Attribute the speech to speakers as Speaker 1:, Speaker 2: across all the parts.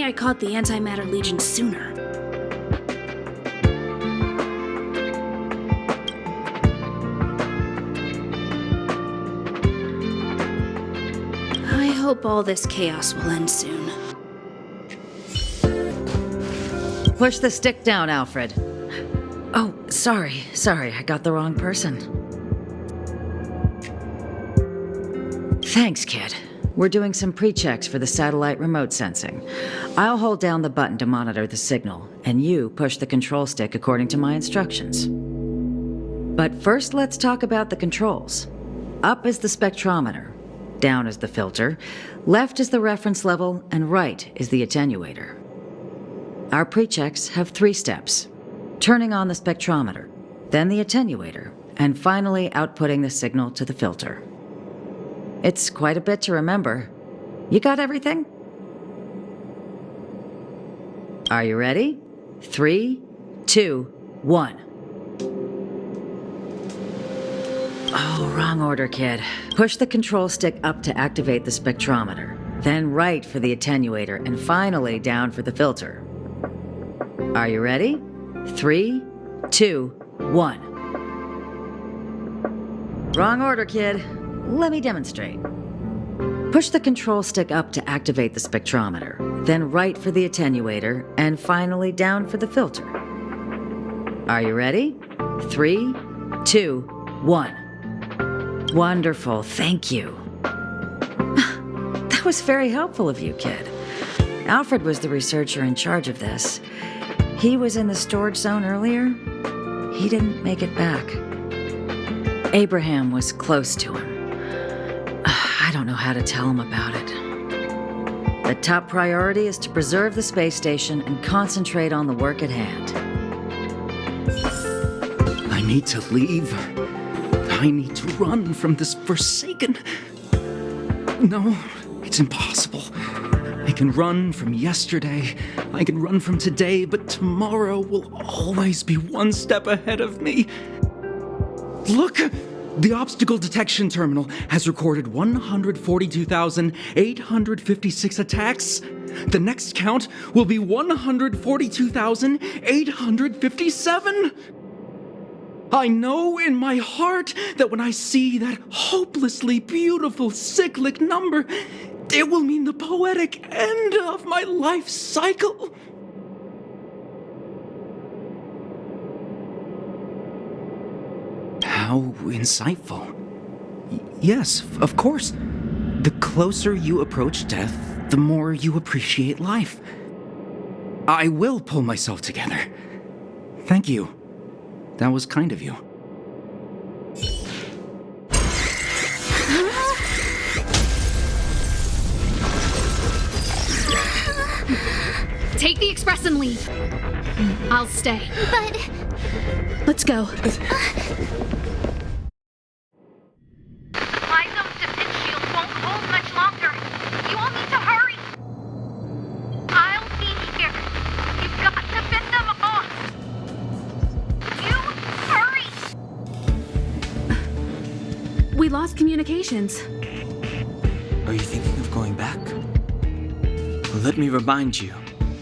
Speaker 1: only I caught the Antimatter Legion sooner. I hope all this chaos will end soon.
Speaker 2: Push the stick down, Alfred. Oh, sorry, I got the wrong person. Thanks, kid. We're doing some pre-checks for the satellite remote sensing. I'll hold down the button to monitor the signal, and you push the control stick according to my instructions. But first, let's talk about the controls. Up is the spectrometer, down is the filter, left is the reference level, and right is the attenuator. Our pre-checks have 3 steps. Turning on the spectrometer, then the attenuator, and finally outputting the signal to the filter. It's quite a bit to remember. You got everything? Are you ready? 3, 2, 1. Oh, wrong order, kid. Push the control stick up to activate the spectrometer, then right for the attenuator, and finally down for the filter. Are you ready? 3, 2, 1. Wrong order, kid. Let me demonstrate. Push the control stick up to activate the spectrometer, then right for the attenuator, and finally down for the filter. Are you ready? 3, 2, 1. Wonderful, thank you. That was very helpful of you, kid. Alfred was the researcher in charge of this. He was in the storage zone earlier. He didn't make it back. Abraham was close to him. I don't know how to tell him about it. The top priority is to preserve the space station and concentrate on the work at hand.
Speaker 3: I need to leave. I need to run from this forsaken... No, it's impossible. I can run from yesterday, I can run from today, but tomorrow will always be one step ahead of me. Look! The obstacle detection terminal has recorded 142,856 attacks. The next count will be 142,857. I know in my heart that when I see that hopelessly beautiful cyclic number, it will mean the poetic end of my life cycle. How insightful. Yes, of course. The closer you approach death, the more you appreciate life. I will pull myself together. Thank you. That was kind of you.
Speaker 1: Take the express and leave. I'll stay.
Speaker 4: But...
Speaker 1: Let's go.
Speaker 4: My zone's defense shield won't hold much longer. You all need to hurry. I'll be here. You've got to fend them off. You hurry.
Speaker 1: We lost communications.
Speaker 5: Are you thinking of going back? Well, let me remind you.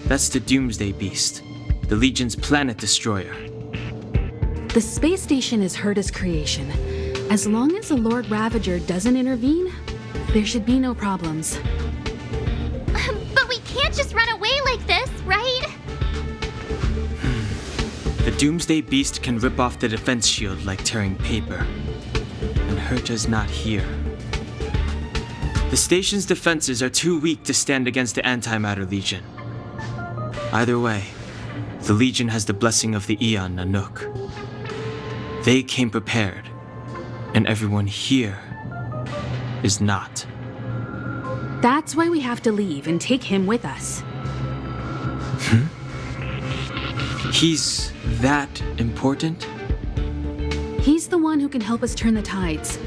Speaker 5: That's the Doomsday Beast, the Legion's planet destroyer.
Speaker 1: The space station is Herta's creation. As long as the Lord Ravager doesn't intervene, there should be no problems.
Speaker 4: But we can't just run away like this, right?
Speaker 5: The Doomsday Beast can rip off the defense shield like tearing paper. And Herta's not here. The station's defenses are too weak to stand against the Antimatter Legion. Either way, the Legion has the blessing of the Aeon Nanook. They came prepared, and everyone here is not.
Speaker 1: That's why we have to leave and take him with us.
Speaker 5: He's that important?
Speaker 1: He's the one who can help us turn the tides.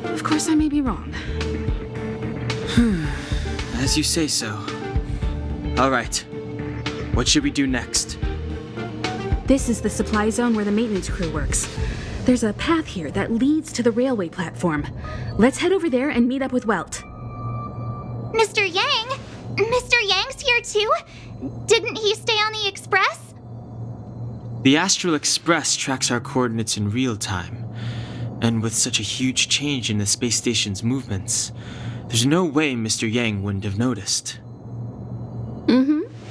Speaker 1: Of course, I may be wrong.
Speaker 5: As you say so. All right. What should we do next?
Speaker 1: This is the supply zone where the maintenance crew works. There's a path here that leads to the railway platform. Let's head over there and meet up with Welt.
Speaker 4: Mr. Yang, Mr. Yang's here too? Didn't he stay on the Express?
Speaker 5: The Astral Express tracks our coordinates in real time, and with such a huge change in the space station's movements, there's no way Mr. Yang wouldn't have noticed.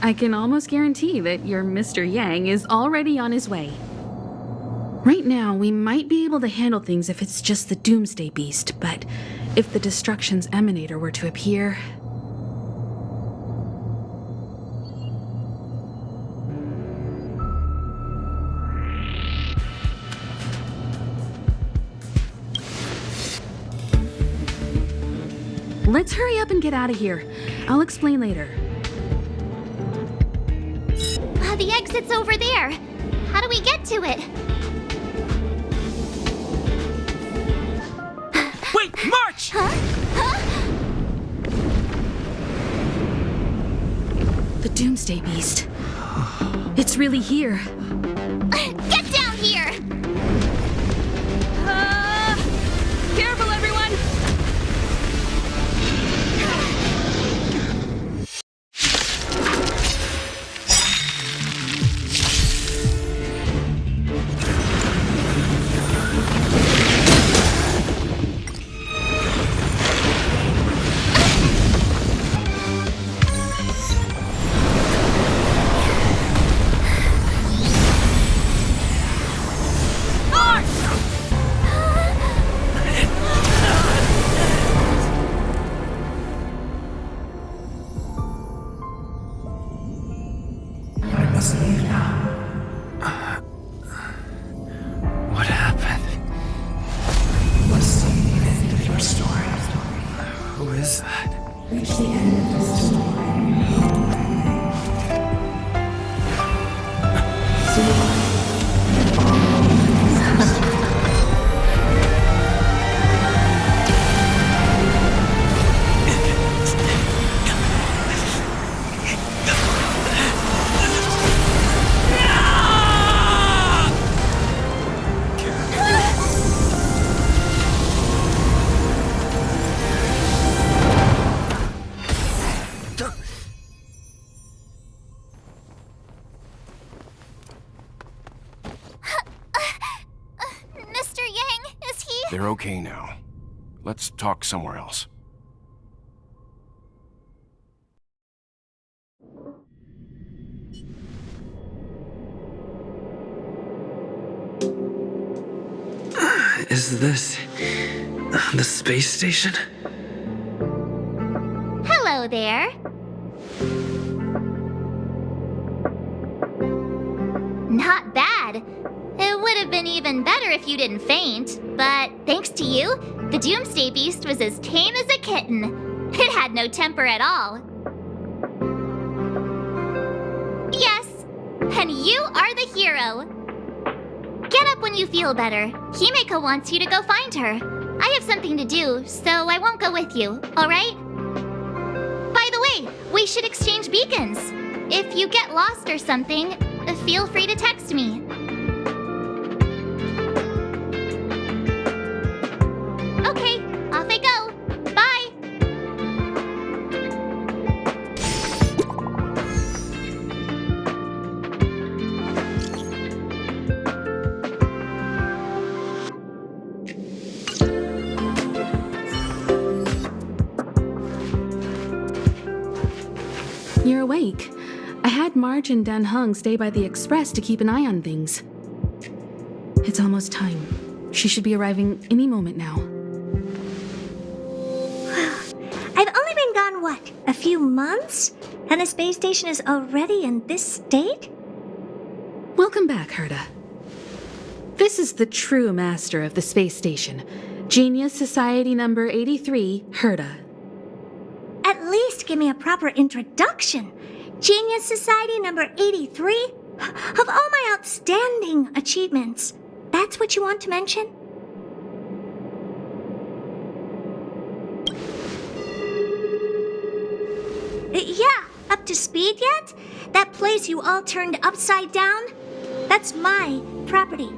Speaker 1: I can almost guarantee that your Mr. Yang is already on his way. Right now, we might be able to handle things if it's just the Doomsday Beast, but if the Destruction's Emanator were to appear... Let's hurry up and get out of here. I'll explain later.
Speaker 4: The exit's over there. How do we get to it?
Speaker 5: Wait, march!
Speaker 1: The Doomsday Beast. It's really here.
Speaker 4: Get down here!
Speaker 1: Careful, everyone!
Speaker 3: What happened? What's the end of your story? Who is that?
Speaker 6: Reach the end of the story.
Speaker 4: Mr. Yang, is he?
Speaker 7: They're okay now. Let's talk somewhere else.
Speaker 3: Is this the space station?
Speaker 4: Hello there. Not bad. It would have been even better if you didn't faint, but thanks to you, the Doomsday Beast was as tame as a kitten. It had no temper at all. Yes, and you are the hero. Get up when you feel better. Himeko wants you to go find her. I have something to do, so I won't go with you, alright? By the way, we should exchange beacons. If you get lost or something, feel free to text me. Okay, off I go. Bye!
Speaker 1: You're awake. I had Marge and Dan Hung stay by the Express to keep an eye on things. It's almost time. She should be arriving any moment now.
Speaker 8: I've only been gone, what, a few months? And the space station is already in this state?
Speaker 1: Welcome back, Herta. This is the true master of the space station, Genius Society number 83, Herta.
Speaker 8: At least give me a proper introduction. Genius Society number 83? Of all my outstanding achievements, that's what you want to mention? Yeah, up to speed yet? That place you all turned upside down? That's my property.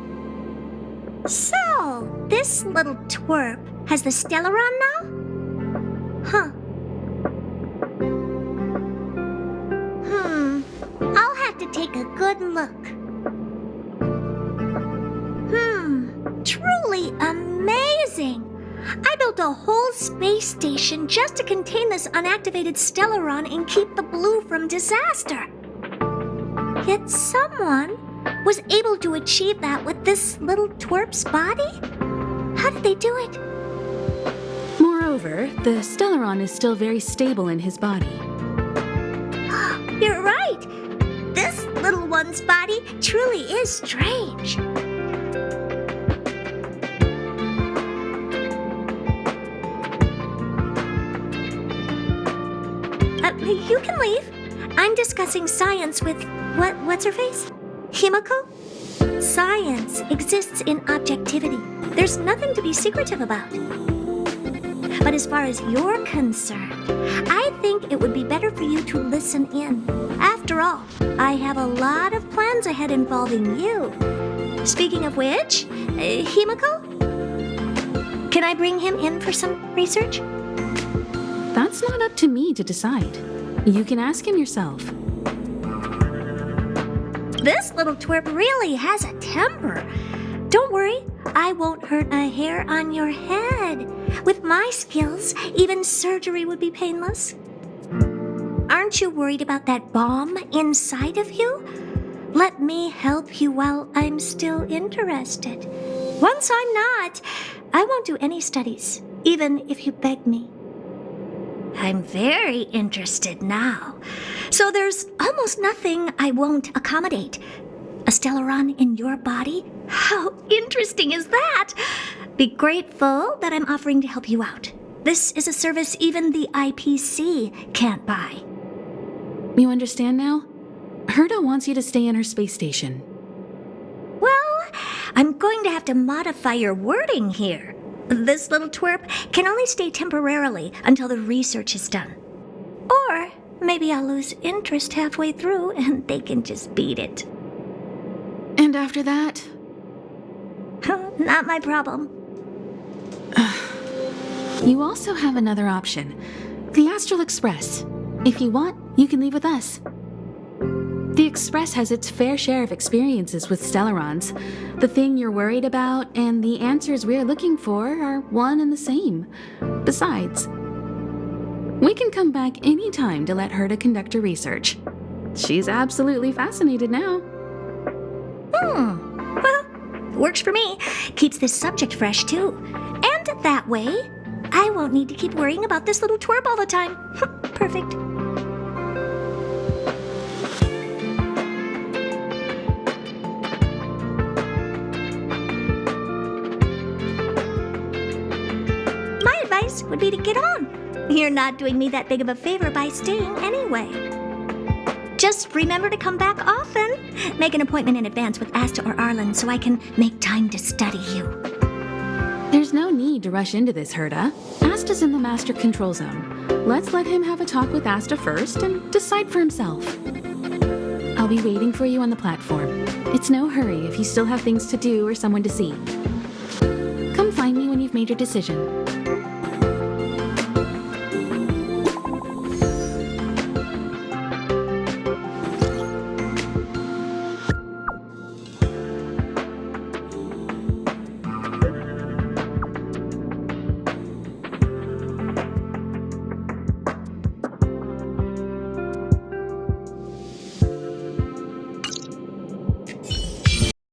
Speaker 8: So, this little twerp has the Stellaron now? Huh. to take a good look. Truly amazing! I built a whole space station just to contain this unactivated Stellaron and keep the blue from disaster. Yet someone was able to achieve that with this little twerp's body? How did they do it?
Speaker 1: Moreover, the Stellaron is still very stable in his body.
Speaker 8: You're right! This little one's body truly is strange. You can leave. I'm discussing science with, what's her face? Himiko? Science exists in objectivity. There's nothing to be secretive about. But as far as you're concerned, I think it would be better for you to listen in. After all, I have a lot of plans ahead involving you. Speaking of which, Himiko? Can I bring him in for some research?
Speaker 1: That's not up to me to decide. You can ask him yourself.
Speaker 8: This little twerp really has a temper. Don't worry, I won't hurt a hair on your head. With my skills, even surgery would be painless. Aren't you worried about that bomb inside of you? Let me help you while I'm still interested. Once I'm not, I won't do any studies, even if you beg me. I'm very interested now. So there's almost nothing I won't accommodate. A Stellaron in your body? How interesting is that? Be grateful that I'm offering to help you out. This is a service even the IPC can't buy.
Speaker 1: You understand now? Herta wants you to stay in her space station.
Speaker 8: Well, I'm going to have to modify your wording here. This little twerp can only stay temporarily until the research is done. Or maybe I'll lose interest halfway through and they can just beat it.
Speaker 1: And after that?
Speaker 8: Not my problem.
Speaker 1: You also have another option. The Astral Express. If you want, you can leave with us. The Express has its fair share of experiences with Stellarons. The thing you're worried about and the answers we're looking for are one and the same. Besides, we can come back any time to let Herta conduct her research. She's absolutely fascinated now.
Speaker 8: Well, works for me. Keeps this subject fresh, too. And that way, I won't need to keep worrying about this little twerp all the time. Perfect. Would be to get on. You're not doing me that big of a favor by staying anyway. Just remember to come back often. Make an appointment in advance with Asta or Arlen so I can make time to study you.
Speaker 1: There's no need to rush into this, Herta. Asta's in the Master Control Zone. Let's let him have a talk with Asta first and decide for himself. I'll be waiting for you on the platform. It's no hurry if you still have things to do or someone to see. Come find me when you've made your decision.